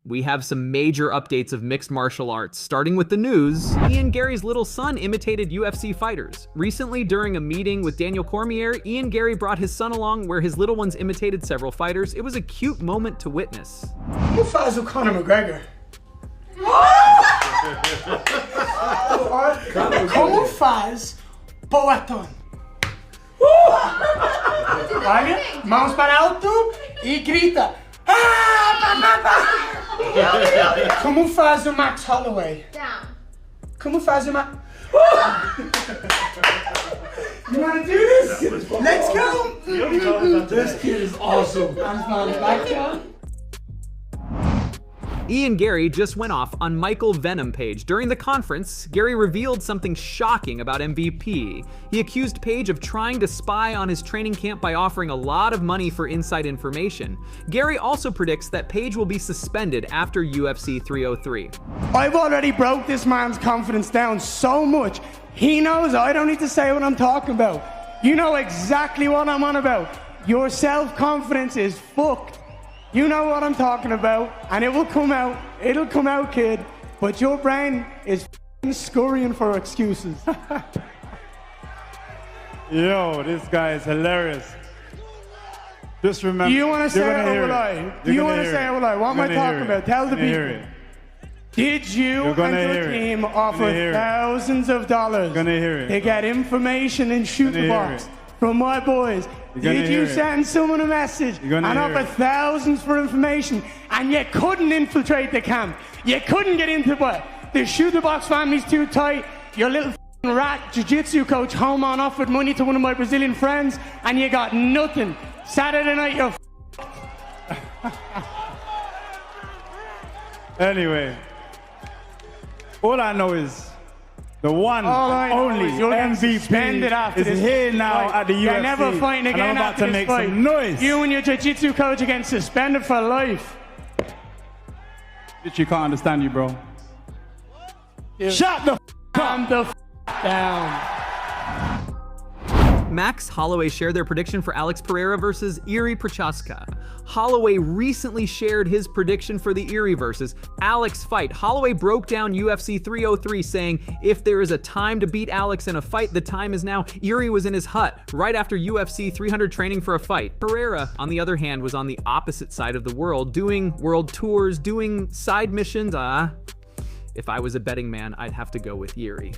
We have some major updates of mixed martial arts, starting with the news. Ian Garry's little son imitated UFC fighters. Recently, during a meeting with Daniel Cormier, Ian Garry brought his son along where his little ones imitated several fighters. It was a cute moment to witness. Who fights with Conor McGregor? Como faz Boaton? Olha, mãos para alto e grita. Como faz o Max Holloway? Down. Como faz o Max? You wanna do this? Let's go! This kid is awesome. I'm smiling back down. Ian Garry just went off on Michael Venom Page. During the conference, Garry revealed something shocking about MVP. He accused Page of trying to spy on his training camp by offering a lot of money for inside information. Garry also predicts that Page will be suspended after UFC 303. I've already broke this man's confidence down so much. He knows I don't need to say what I'm talking about. You know exactly what I'm on about. Your self-confidence is fucked. You know what I'm talking about, and it will come out. It'll come out, kid. But your brain is f***ing scurrying for excuses. Yo, this guy is hilarious. Just remember. Do you want to say it or will I? Do you want to say it or will I? What am I talking about? Tell the people. Did you and your team offer thousands of dollars to get information in shooter box from my boys? Did you send someone a message and offer thousands for information, and you couldn't infiltrate the camp? You couldn't get into what? The shooter box family's too tight. Your little rat jiu-jitsu coach home on offered money to one of my Brazilian friends, and you got nothing. Saturday night, you're Anyway, all I know is the one only MVP is here now at the UFC. You're never fighting again and I'm about to make fight. some noise. You and your jiu-jitsu coach are getting suspended for life. Bitch, you can't understand you, bro. Shut the calm the down. Max Holloway shared their prediction for Alex Pereira versus Jiri Prochazka. Holloway recently shared his prediction for the Jiri versus Alex fight. Holloway broke down UFC 303 saying, if there is a time to beat Alex in a fight, the time is now. Jiri was in his hut right after UFC 300 training for a fight. Pereira, on the other hand, was on the opposite side of the world, doing world tours, doing side missions. If I was a betting man, I'd have to go with Jiri.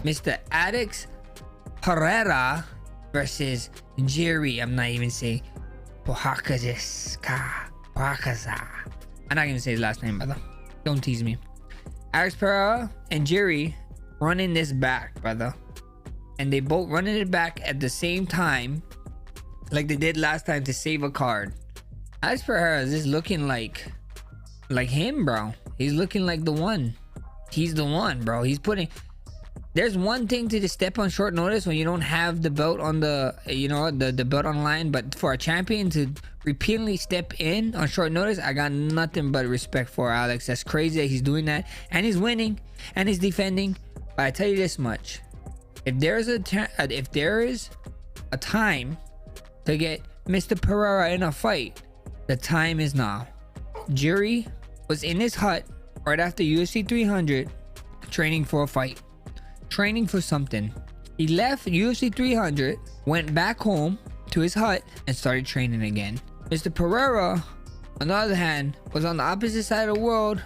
Mr. Alex Pereira versus Jiri. I'm not even saying prochazka. I'm not gonna say his last name, brother. Don't tease me. Alex Pereira and Jiri running this back, brother, and they both running it back at the same time, like they did last time to save a card. Alex Pereira is just looking like him, bro. He's looking like the one. He's the one, bro. He's putting. There's one thing to just step on short notice when you don't have the belt on the, the belt on line, but for a champion to repeatedly step in on short notice, I got nothing but respect for Alex. That's crazy that he's doing that, and he's winning, and he's defending. But I tell you this much: if there is a time to get Mr. Pereira in a fight, the time is now. Jiri was in his hut right after UFC 300, training for a fight. Training for something. He left UFC 300, went back home to his hut, and started training again. Mr. Pereira, on the other hand, was on the opposite side of the world,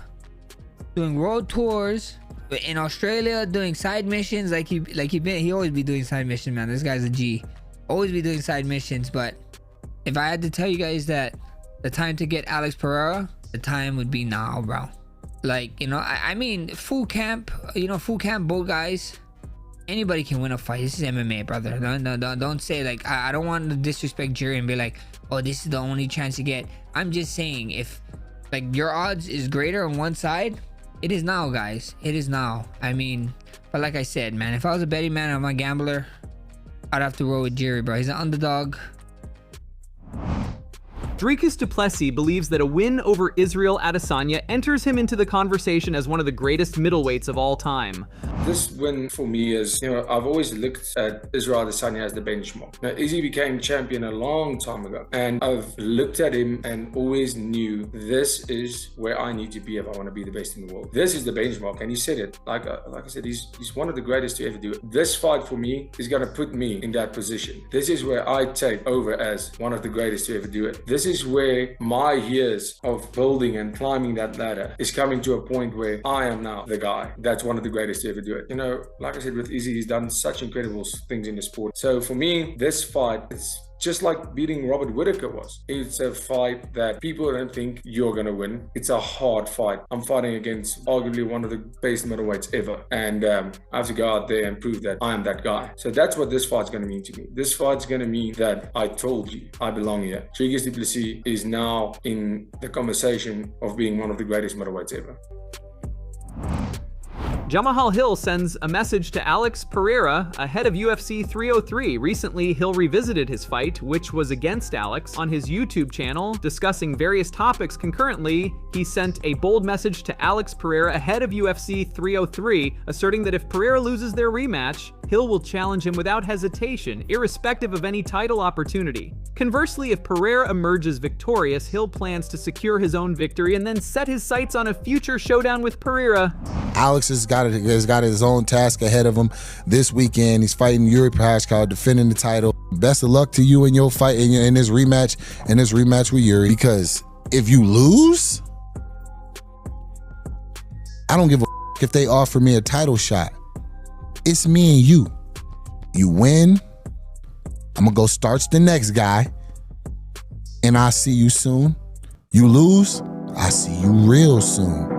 doing world tours in Australia, doing side missions. He always be doing side missions, man. This guy's a G. Always be doing side missions. But if I had to tell you guys that the time to get Alex Pereira, the time would be now, bro. I mean, full camp, both guys, anybody can win a fight. This is MMA, brother. Don't say, like, I don't want to disrespect Jiri and be like, oh, this is the only chance you get. I'm just saying, if, like, your odds is greater on one side, it is now, guys. It is now. I mean, but like I said, man, if I was a betting man, I'm a gambler, I'd have to roll with Jiri, bro. He's an underdog. Dricus du Plessis believes that a win over Israel Adesanya enters him into the conversation as one of the greatest middleweights of all time. This win for me is, I've always looked at Israel Adesanya as the benchmark. Now, Izzy became champion a long time ago, and I've looked at him and always knew this is where I need to be if I want to be the best in the world. This is the benchmark, and he said it. Like I said, he's one of the greatest to ever do it. This fight for me is going to put me in that position. This is where I take over as one of the greatest to ever do it. This is where my years of building and climbing that ladder is coming to a point where I am now the guy that's one of the greatest to ever do it. Like I said, with Izzy, he's done such incredible things in the sport. So for me, this fight is just like beating Robert Whittaker was. It's a fight that people don't think you're going to win. It's a hard fight. I'm fighting against arguably one of the best middleweights ever. And I have to go out there and prove that I am that guy. So that's what this fight's going to mean to me. This fight's going to mean that I told you I belong here. Dricus du Plessis is now in the conversation of being one of the greatest middleweights ever. Jamahal Hill sends a message to Alex Pereira ahead of UFC 303. Recently, Hill revisited his fight, which was against Alex, on his YouTube channel, discussing various topics concurrently. He sent a bold message to Alex Pereira ahead of UFC 303, asserting that if Pereira loses their rematch, Hill will challenge him without hesitation, irrespective of any title opportunity. Conversely, if Pereira emerges victorious, Hill plans to secure his own victory and then set his sights on a future showdown with Pereira. Alex has got his own task ahead of him this weekend. He's fighting Jiri prochazka, defending the title. Best of luck to you in your fight in this rematch with Jiri, because if you lose, I don't give a if they offer me a title shot. It's me and you. You win, I'm gonna go starch the next guy, and I'll see you soon. You lose, I'll see you real soon.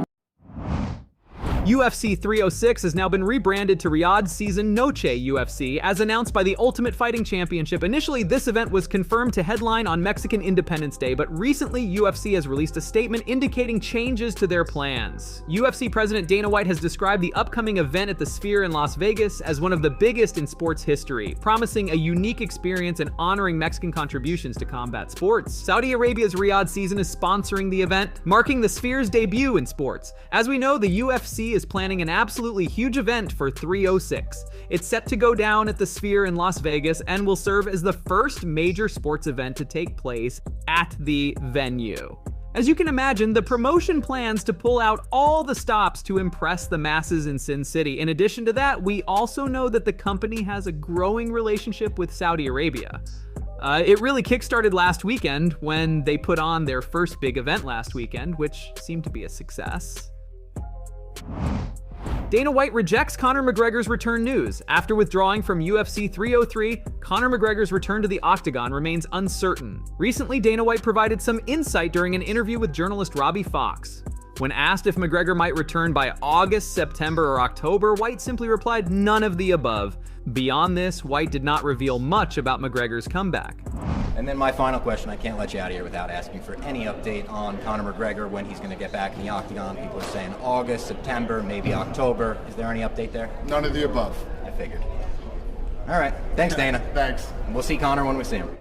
UFC 306 has now been rebranded to Riyadh Season Noche UFC, as announced by the Ultimate Fighting Championship. Initially, this event was confirmed to headline on Mexican Independence Day, but recently UFC has released a statement indicating changes to their plans. UFC President Dana White has described the upcoming event at the Sphere in Las Vegas as one of the biggest in sports history, promising a unique experience and honoring Mexican contributions to combat sports. Saudi Arabia's Riyadh Season is sponsoring the event, marking the Sphere's debut in sports. As we know, the UFC is planning an absolutely huge event for 306. It's set to go down at the Sphere in Las Vegas and will serve as the first major sports event to take place at the venue. As you can imagine, the promotion plans to pull out all the stops to impress the masses in Sin City. In addition to that, we also know that the company has a growing relationship with Saudi Arabia. It really kickstarted last weekend when they put on their first big event last weekend, which seemed to be a success. Dana White rejects Conor McGregor's return news. After withdrawing from UFC 303, Conor McGregor's return to the octagon remains uncertain. Recently, Dana White provided some insight during an interview with journalist Robbie Fox. When asked if McGregor might return by August, September, or October, White simply replied, none of the above. Beyond this, White did not reveal much about McGregor's comeback. And then my final question, I can't let you out of here without asking for any update on Conor McGregor, when he's going to get back in the octagon. People are saying August, September, maybe October. Is there any update there? None of the above. I figured. All right. Thanks, Dana. Thanks. We'll see Conor when we see him.